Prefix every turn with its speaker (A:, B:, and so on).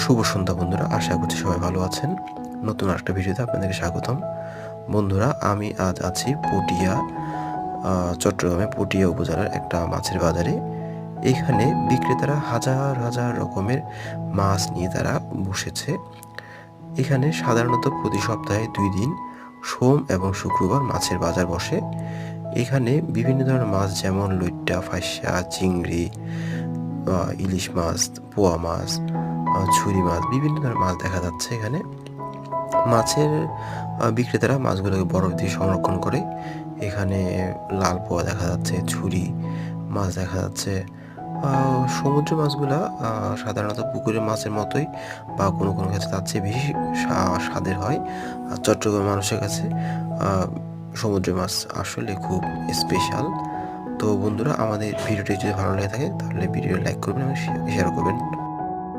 A: শুভ সন্ধ্যা বন্ধুরা। আশা করছি সবাই ভালো আছেন। নতুন আরেকটা ভিডিওতে আপনাদেরকে স্বাগতম। বন্ধুরা, আমি আজ আছি পটিয়া, চট্টগ্রামে পটিয়া উপজেলার একটা মাছের বাজারে। এখানে বিক্রেতারা হাজার হাজার রকমের মাছ নিয়ে তারা বসেছে। এখানে সাধারণত প্রতি সপ্তাহে ২ দিন সোম এবং শুক্রবার মাছের বাজার বসে। এখানে বিভিন্ন ধরনের মাছ যেমন লইট্টা, ফাইসা, চিংড়ি, ইলিশ মাছ, পোয়া মাছ, ছুরি মাছ, বিভিন্ন ধরনের মাছ দেখা যাচ্ছে এখানে। মাছের বিক্রেতারা মাছগুলোকে বরফ দিয়ে সংরক্ষণ করে। এখানে লাল পোয়া দেখা যাচ্ছে, ছুরি মাছ দেখা যাচ্ছে। সমুদ্র মাছগুলা সাধারণত পুকুরের মাছের মতোই বা কোনো কোনো ক্ষেত্রে তার চেয়ে বেশি স্বাদের হয়। আর চট্টগ্রামের মানুষের কাছে সমুদ্রের মাছ আসলে খুব স্পেশাল। তো বন্ধুরা, আমাদের ভিডিওটি যদি ভালো লেগে থাকে তাহলে ভিডিও লাইক করবেন এবং শেয়ার করবেন।